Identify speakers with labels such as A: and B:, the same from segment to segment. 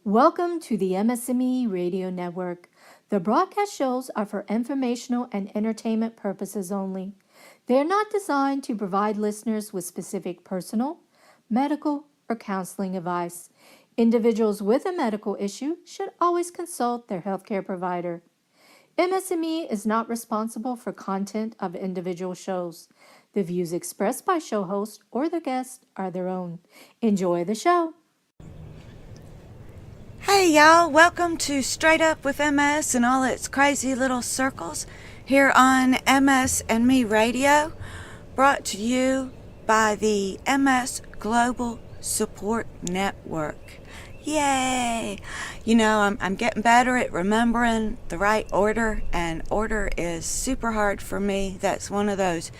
A: Welcome to the MS&Me Radio Network. The broadcast shows are for informational and entertainment purposes only. They are not designed to provide listeners with specific personal, medical, or counseling advice. Individuals with a medical issue should always consult their healthcare provider. MS&Me is not responsible for content of individual shows. The views expressed by show hosts or the guests are their own. Enjoy the show.
B: Hey y'all, welcome to Straight Up with MS and all its crazy little circles here on MS and Me Radio, brought to you by the MS Global Support Network. Yay! You know, I'm getting better at remembering the right order, and order is super hard for me. That's one of those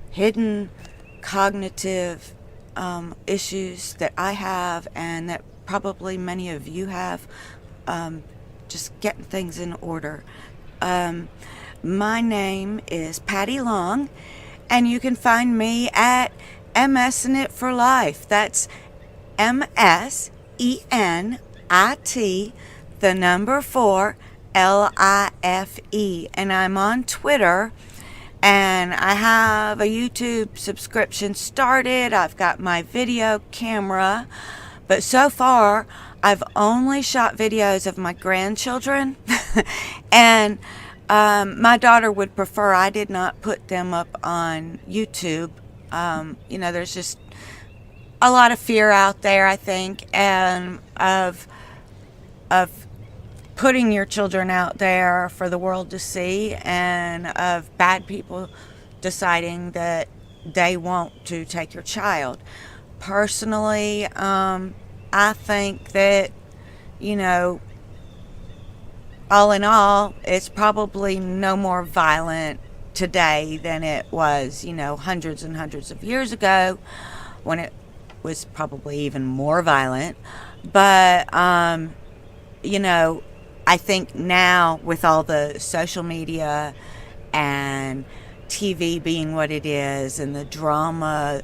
B: hidden cognitive issues that I have and that probably many of you have, just getting things in order. My name is Patty Long, and you can find me at MS&It for Life. That's MSENIT, the number 4, LIFE. And I'm on Twitter, and I have a YouTube subscription started. I've got my video camera. But so far, I've only shot videos of my grandchildren, and my daughter would prefer I did not put them up on YouTube. There's just a lot of fear out there, I think, and of putting your children out there for the world to see, and of bad people deciding that they want to take your child. Personally, I think that, all in all, it's probably no more violent today than it was, hundreds and hundreds of years ago, when it was probably even more violent. But, I think now with all the social media and TV being what it is, and the drama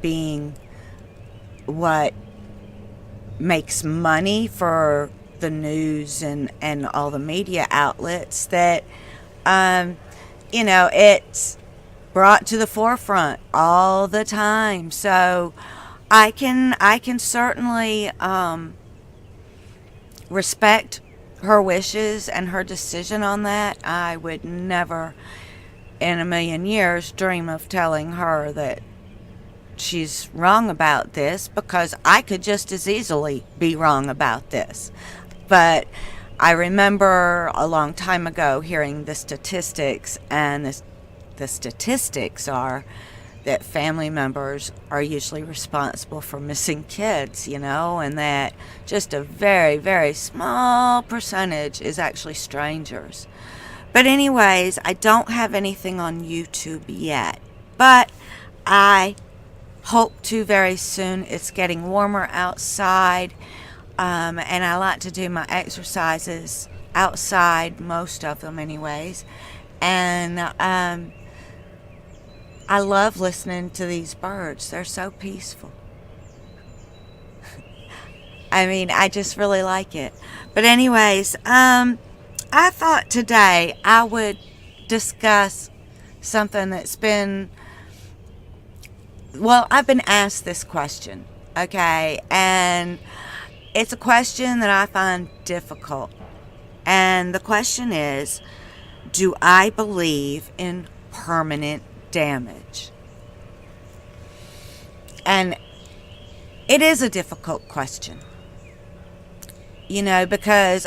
B: being what makes money for the news and all the media outlets, that it's brought to the forefront all the time. So I can certainly respect her wishes and her decision on that. I would never in a million years dream of telling her that she's wrong about this, because I could just as easily be wrong about this. But I remember a long time ago hearing the statistics, and the statistics are that family members are usually responsible for missing kids, and that just a very, very small percentage is actually strangers. But anyways, I don't have anything on YouTube yet, but I hope to very soon. It's getting warmer outside, and I like to do my exercises outside, most of them anyways, and I love listening to these birds. They're so peaceful. I just really like it. But anyways, I thought today I would discuss something that's been, I've been asked this question, okay? And it's a question that I find difficult. And the question is, do I believe in permanent damage? And it is a difficult question, because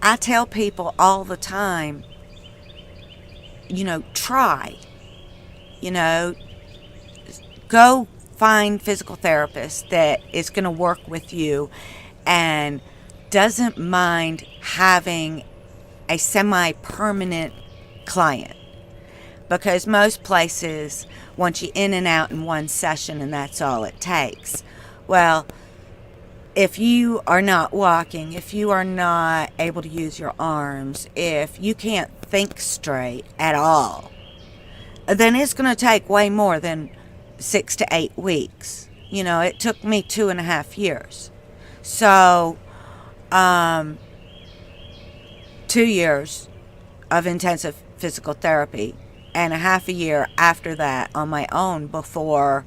B: I tell people all the time, try, go find physical therapist that is going to work with you and doesn't mind having a semi-permanent client, because most places want you in and out in one session and that's all it takes. Well, if you are not walking, if you are not able to use your arms, if you can't think straight at all, then it's going to take way more than 6 to 8 weeks. It took me 2.5 years. So 2 years of intensive physical therapy and a half a year after that on my own before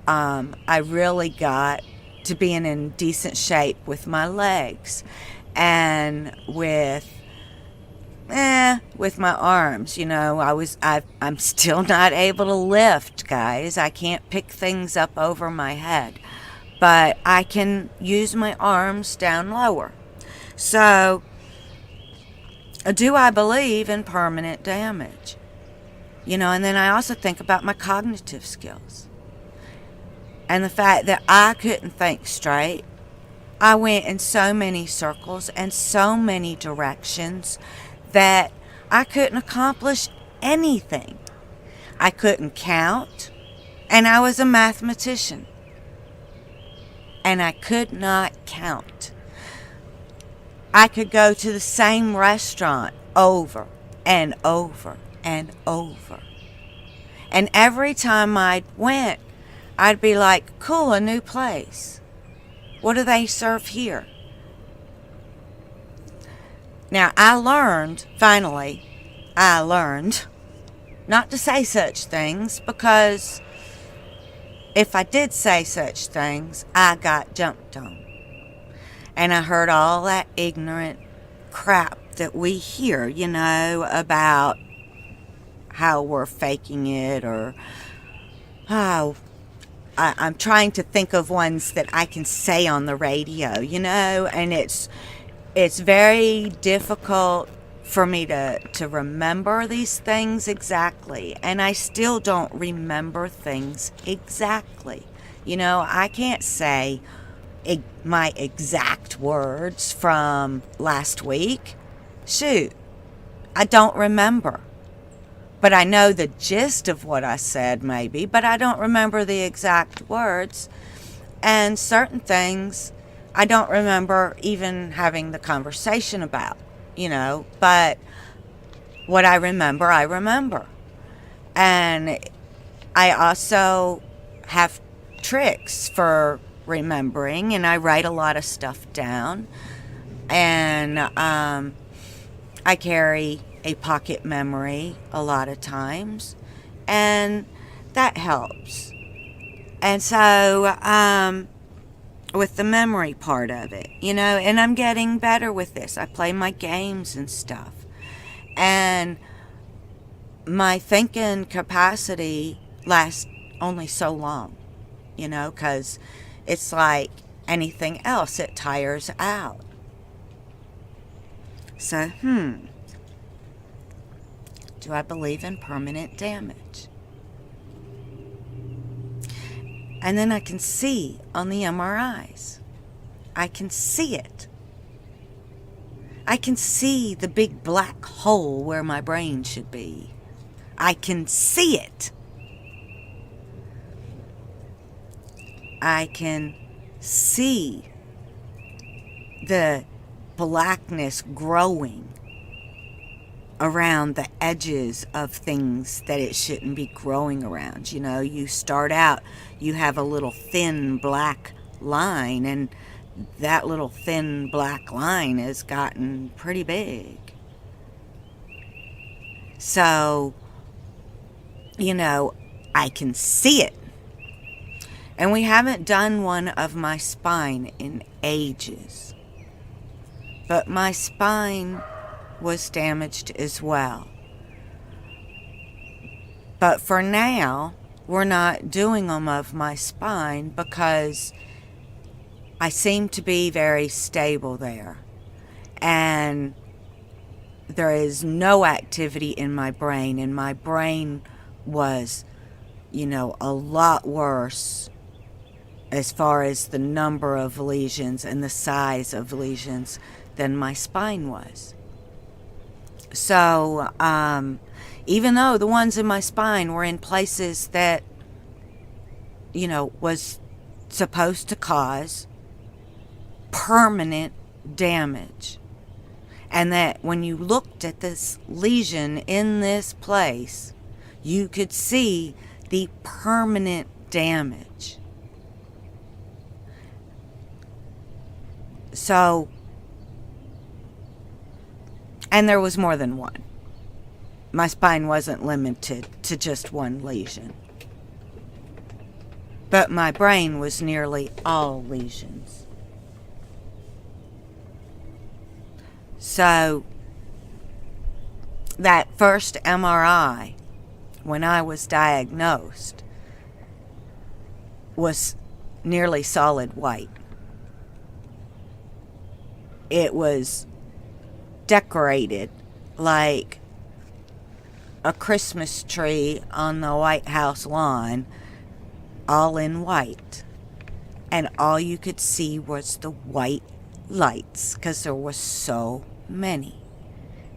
B: I really got to being in decent shape with my legs and with my arms. I'm still not able to lift, guys. I can't pick things up over my head, but I can use my arms down lower. So, do I believe in permanent damage? And then I also think about my cognitive skills and the fact that I couldn't think straight. I went in so many circles and so many directions that I couldn't accomplish anything. I couldn't count, and I was a mathematician, and I could not count. I could go to the same restaurant over and over and over. And every time I went, I'd be like, cool, a new place. What do they serve here? Now, finally, I learned not to say such things, because if I did say such things, I got jumped on. And I heard all that ignorant crap that we hear, about how we're faking it, or how I'm trying to think of ones that I can say on the radio, and it's very difficult for me to remember these things exactly. And I still don't remember things exactly. I can't say my exact words from last week. Shoot, I don't remember. But I know the gist of what I said, maybe, but I don't remember the exact words. And certain things I don't remember even having the conversation about, but what I remember, I remember. And I also have tricks for remembering, and I write a lot of stuff down. And I carry a pocket memory a lot of times, and that helps. And so, with the memory part of it, and I'm getting better with this. I play my games and stuff. And my thinking capacity lasts only so long, because it's like anything else, it tires out. So, do I believe in permanent damage? And then I can see on the MRIs. I can see it. I can see the big black hole where my brain should be. I can see it. I can see the blackness growing around the edges of things that it shouldn't be growing around. You start out, you have a little thin black line, and that little thin black line has gotten pretty big. So, I can see it. And we haven't done one of my spine in ages. But my spine was damaged as well. But for now, we're not doing them of my spine because I seem to be very stable there. And there is no activity in my brain. And my brain was, a lot worse as far as the number of lesions and the size of lesions than my spine was. So, even though the ones in my spine were in places that, was supposed to cause permanent damage, and that when you looked at this lesion in this place, you could see the permanent damage. So, And there was more than one. My spine wasn't limited to just one lesion. But my brain was nearly all lesions. So, that first MRI, when I was diagnosed, was nearly solid white. It was decorated like a Christmas tree on the White House lawn, all in white. And all you could see was the white lights, because there were so many,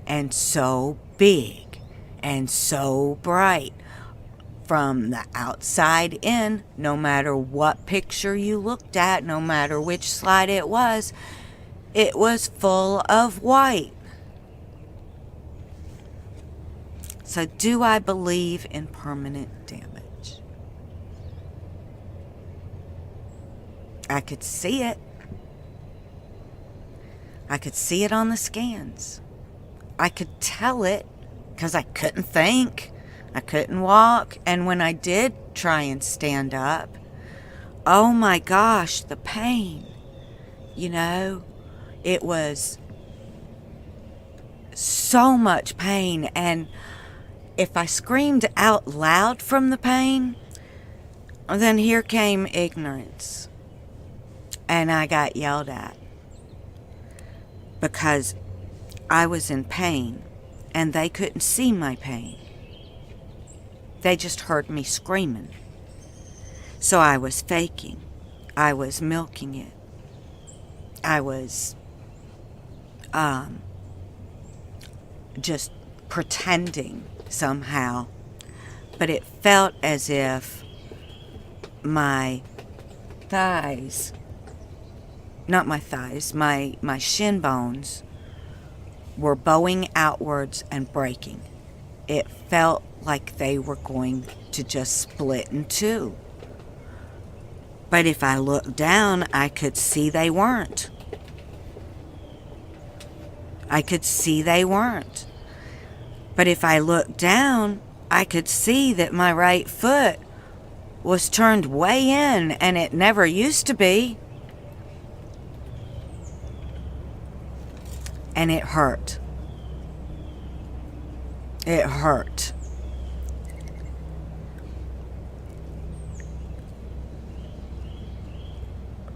B: and so big, and so bright. From the outside in, no matter what picture you looked at, no matter which slide it was full of white. So do I believe in permanent damage? I could see it. I could see it on the scans. I could tell it because I couldn't think. I couldn't walk. And when I did try and stand up, oh my gosh, the pain. You know, it was so much pain. And if I screamed out loud from the pain, then here came ignorance. And I got yelled at because I was in pain and they couldn't see my pain. They just heard me screaming. So I was faking. I was milking it. I was just pretending somehow. But it felt as if my thighs, not my thighs, my shin bones were bowing outwards and breaking. It felt like they were going to just split in two. But if I looked down, I could see they weren't. I could see they weren't. But if I looked down, I could see that my right foot was turned way in, and it never used to be. And it hurt. It hurt.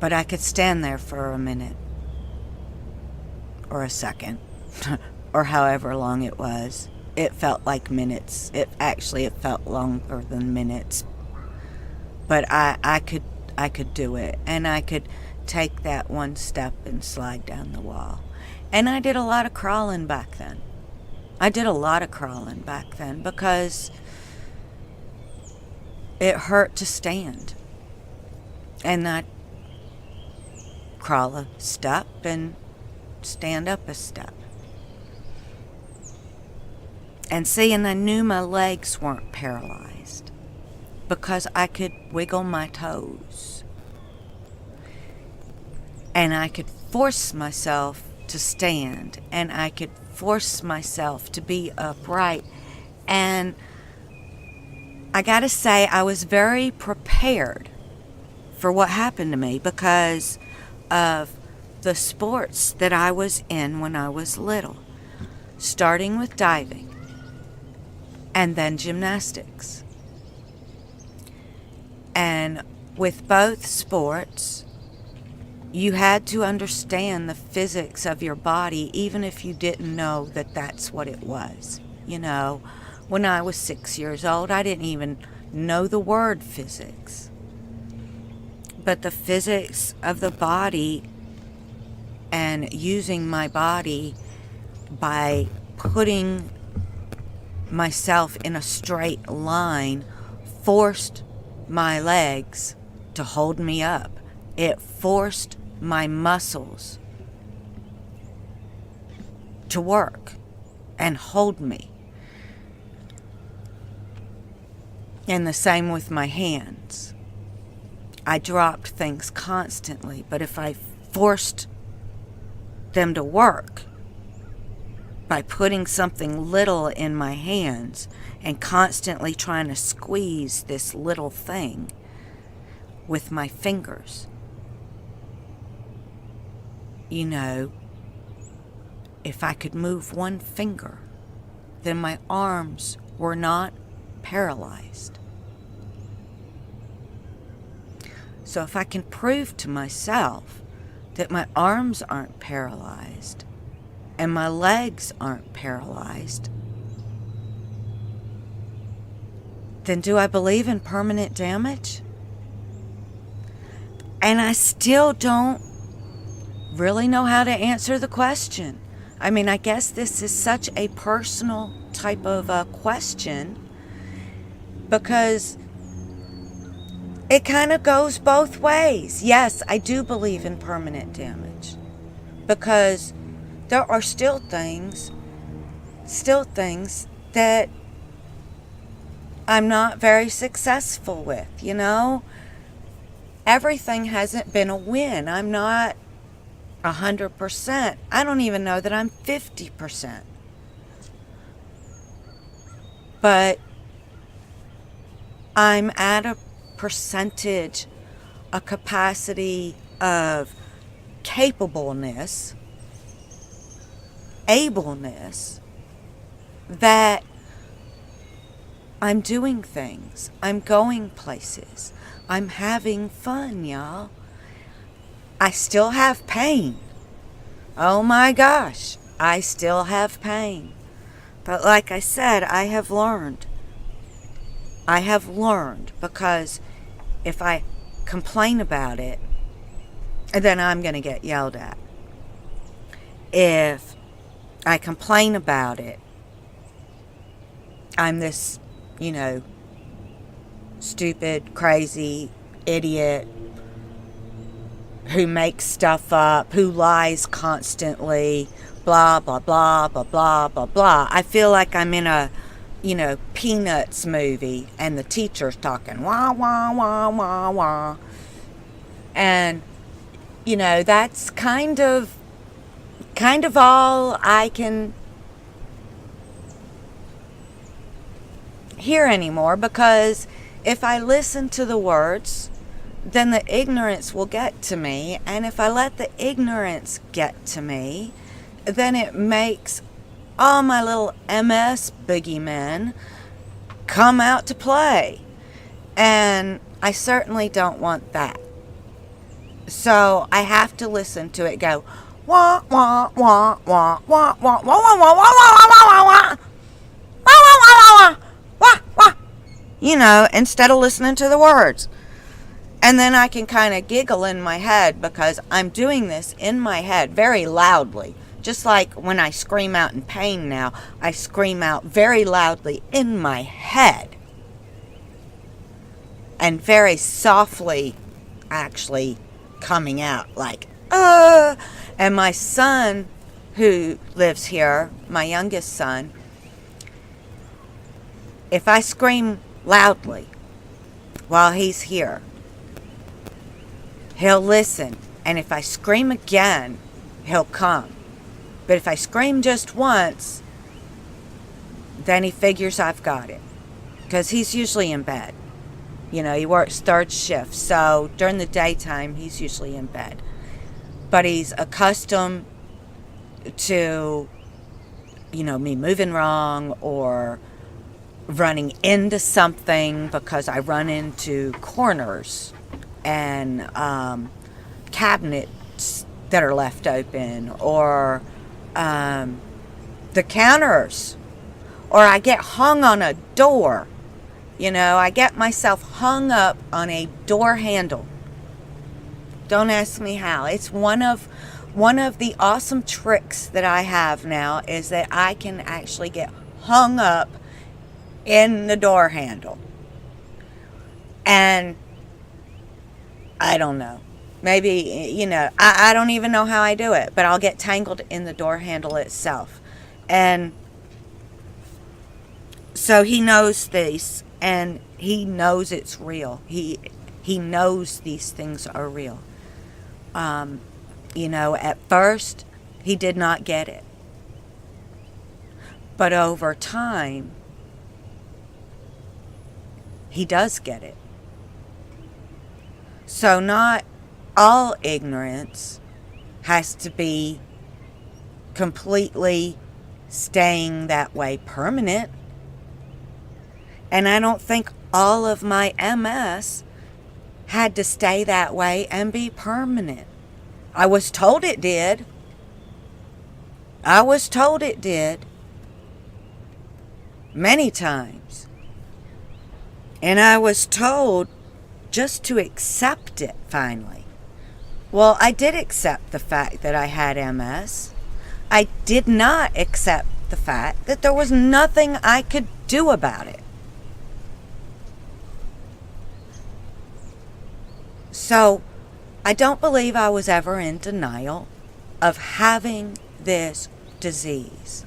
B: But I could stand there for a minute. Or a second. Or however long it was. It felt like minutes. It felt longer than minutes. But I could do it. And I could take that one step and slide down the wall. And I did a lot of crawling back then. Because it hurt to stand. And I'd crawl a step and stand up a step. And I knew my legs weren't paralyzed because I could wiggle my toes. And I could force myself to stand, and I could force myself to be upright. And I gotta say, I was very prepared for what happened to me because of the sports that I was in when I was little, starting with diving and then gymnastics. And with both sports, you had to understand the physics of your body, even if you didn't know that that's what it was. You know, when I was 6 years old, I didn't even know the word physics. But the physics of the body and using my body by putting myself in a straight line forced my legs to hold me up. It forced my muscles to work and hold me. And the same with my hands. I dropped things constantly, but if I forced them to work, by putting something little in my hands and constantly trying to squeeze this little thing with my fingers. You know, if I could move one finger, then my arms were not paralyzed. So if I can prove to myself that my arms aren't paralyzed and my legs aren't paralyzed, then do I believe in permanent damage? And I still don't really know how to answer the question. I mean, I guess this is such a personal type of question because it kind of goes both ways. Yes, I do believe in permanent damage because there are still things that I'm not very successful with, you know? Everything hasn't been a win. I'm not 100%. I don't even know that I'm 50%. But I'm at a percentage, a capacity of capableness, ableness, that I'm doing things. I'm going places. I'm having fun, y'all. I still have pain. Oh my gosh, I still have pain. But like I said, I have learned. I have learned because if I complain about it, then I'm going to get yelled at. If I complain about it, I'm this, you know, stupid, crazy, idiot who makes stuff up, who lies constantly, blah, blah, blah, blah, blah, blah, blah. I feel like I'm in a, you know, Peanuts movie and the teacher's talking wah, wah, wah, wah, wah. And, you know, that's kind of all I can hear anymore, because if I listen to the words, then the ignorance will get to me. And if I let the ignorance get to me, then it makes all my little MS boogeymen come out to play. And I certainly don't want that. So I have to listen to it go, wah, wah, wah, wah, wah, wah, wah, wah, wah, wah, wah, wah, wah, wah, wah, wah, you know, instead of listening to the words. And then I can kind of giggle in my head because I'm doing this in my head very loudly. Just like when I scream out in pain now, I scream out very loudly in my head. And very softly actually coming out like, And my son who lives here, my youngest son, if I scream loudly while he's here, he'll listen. And if I scream again, he'll come. But if I scream just once, then he figures I've got it. Because he's usually in bed. You know, he works third shift. So during the daytime, he's usually in bed. But he's accustomed to, you know, me moving wrong or running into something, because I run into corners and cabinets that are left open, or the counters, or I get hung on a door. You know, I get myself hung up on a door handle. Don't ask me how. It's one of the awesome tricks that I have now, is that I can actually get hung up in the door handle. And I don't know. Maybe, you know, I don't even know how I do it, but I'll get tangled in the door handle itself. And so he knows this, and he knows it's real. He knows these things are real. You know, at first, he did not get it. But over time, he does get it. So not all ignorance has to be completely staying that way permanent. And I don't think all of my MS had to stay that way and be permanent. I was told it did. I was told it did. Many times. And I was told just to accept it finally. Well, I did accept the fact that I had MS. I did not accept the fact that there was nothing I could do about it. So, I don't believe I was ever in denial of having this disease.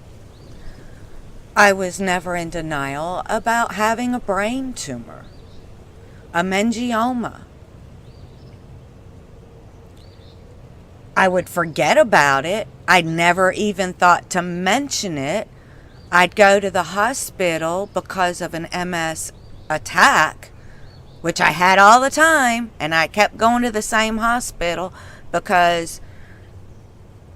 B: I was never in denial about having a brain tumor, a meningioma. I would forget about it. I never even thought to mention it. I'd go to the hospital because of an MS attack, which I had all the time, and I kept going to the same hospital because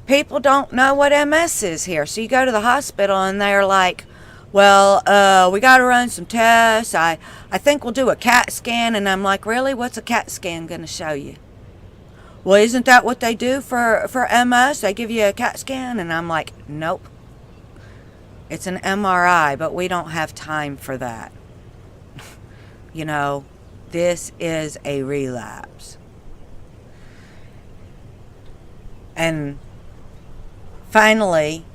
B: people don't know what MS is here. So you go to the hospital and they're like, well, we got to run some tests. I think we'll do a CAT scan. And I'm like, really? What's a CAT scan going to show you? Well, isn't that what they do for MS? They give you a CAT scan? And I'm like, nope. It's an MRI, but we don't have time for that. You know, this is a relapse. And finally,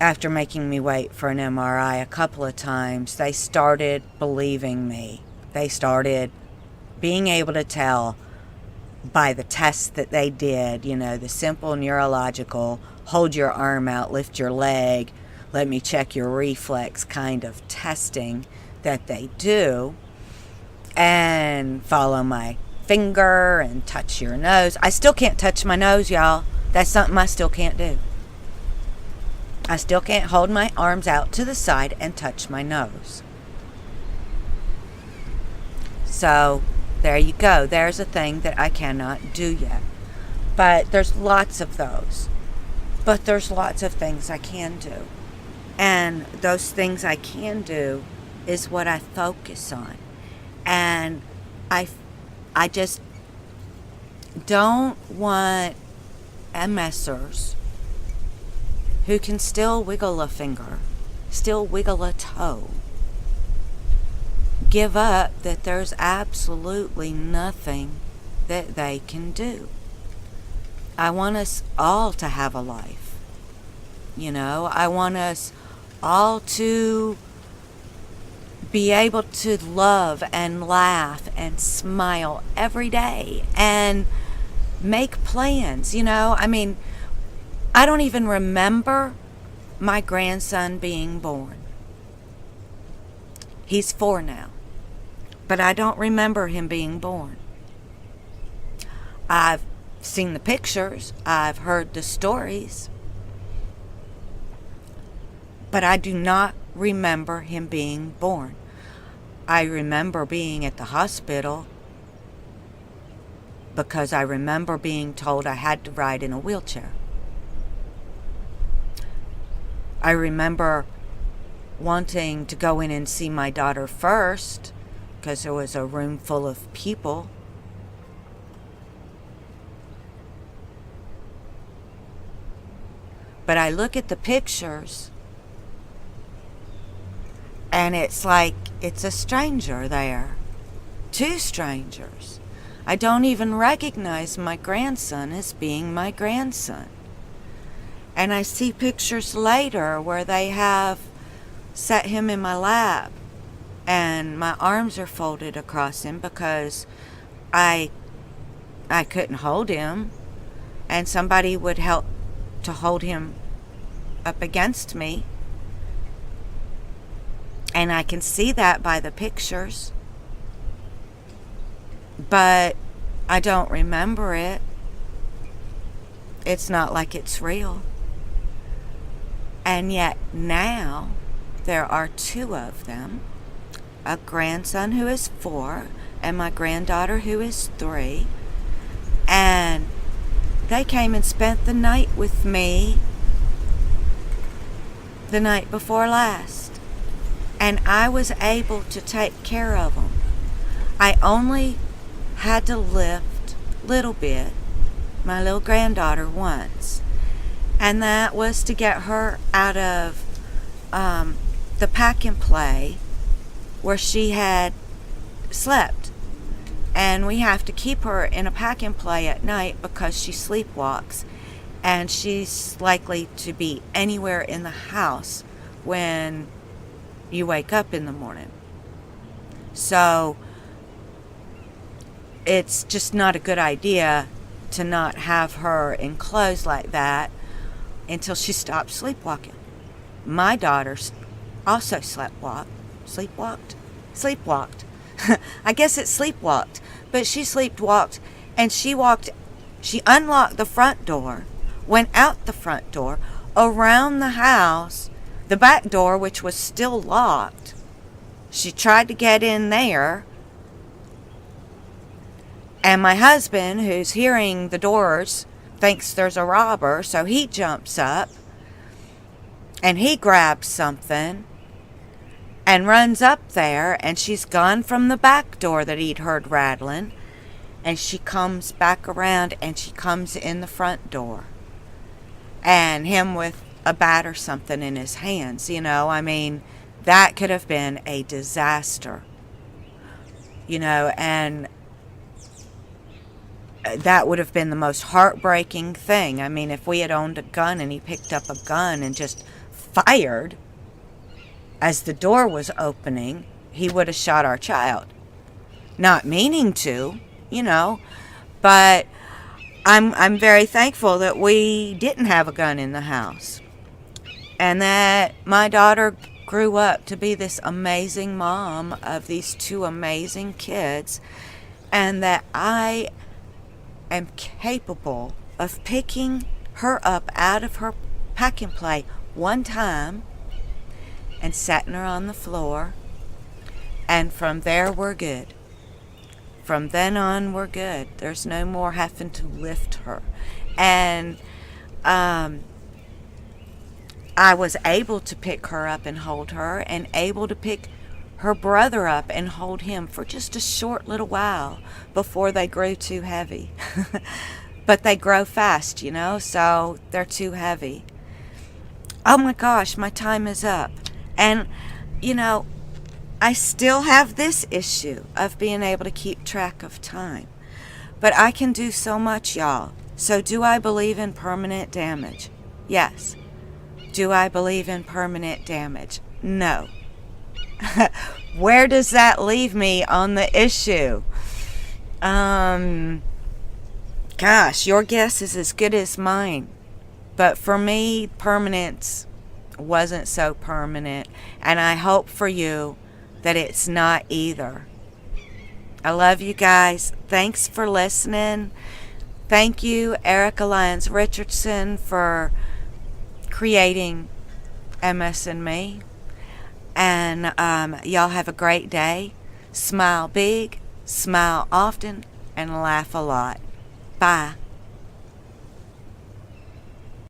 B: after making me wait for an MRI a couple of times, they started believing me. They started being able to tell by the tests that they did, you know, the simple neurological, hold your arm out, lift your leg, let me check your reflex kind of testing that they do, and follow my finger and touch your nose. I still can't touch my nose, y'all. That's something I still can't do. I still can't hold my arms out to the side and touch my nose. So, there you go. There's a thing that I cannot do yet. But there's lots of those. But there's lots of things I can do. And those things I can do is what I focus on. And I just don't want MSers who can still wiggle a finger, still wiggle a toe, give up that there's absolutely nothing that they can do. I want us all to have a life. You know, I want us all to be able to love and laugh and smile every day and make plans. You know, I mean, I don't even remember my grandson being born. He's 4 now. But I don't remember him being born. I've seen the pictures. I've heard the stories. But I do not remember him being born. I remember being at the hospital because I remember being told I had to ride in a wheelchair. I remember wanting to go in and see my daughter first because there was a room full of people. But I look at the pictures and it's like it's a stranger there. 2 strangers. I don't even recognize my grandson as being my grandson. And I see pictures later where they have set him in my lap and my arms are folded across him because I couldn't hold him, and somebody would help to hold him up against me. And I can see that by the pictures. But I don't remember it. It's not like it's real. And yet now, There are two of them, a grandson who is 4 and my granddaughter who is 3. And they came and spent the night with me the night before last. And I was able to take care of them. I only had to lift a little bit my little granddaughter once. And that was to get her out of the pack and play where she had slept. And we have to keep her in a pack and play at night because she sleepwalks. And she's likely to be anywhere in the house when you wake up in the morning. So it's just not a good idea to not have her enclosed like that until she stops sleepwalking. My daughter also sleepwalked. I guess it's sleepwalked, but she sleepwalked and she unlocked the front door, went out the front door, around the house, the back door, which was still locked. She tried to get in there, and my husband, who's hearing the doors, thinks there's a robber, so he jumps up and he grabs something and runs up there, and she's gone from the back door that he'd heard rattling, and she comes back around and she comes in the front door, and him with a bat or something in his hands. I mean, that could have been a disaster, and that would have been the most heartbreaking thing. I mean, if we had owned a gun and he picked up a gun and just fired as the door was opening, he would have shot our child. Not meaning to, but I'm very thankful that we didn't have a gun in the house. And that my daughter grew up to be this amazing mom of these 2 amazing kids, and that I am capable of picking her up out of her pack and play one time and setting her on the floor, and from there we're good. From then on we're good. There's no more having to lift her. And I was able to pick her up and hold her, and able to pick her brother up and hold him for just a short little while before they grew too heavy. But they grow fast, so they're too heavy. Oh my gosh, my time is up. And, I still have this issue of being able to keep track of time. But I can do so much, y'all. So do I believe in permanent damage? Yes. Do I believe in permanent damage? No. Where does that leave me on the issue? Gosh, your guess is as good as mine. But for me, permanence wasn't so permanent. And I hope for you that it's not either. I love you guys. Thanks for listening. Thank you, Erica Lyons Richardson, for creating MS&Me. And y'all have a great day. Smile big, smile often, and laugh a lot. Bye.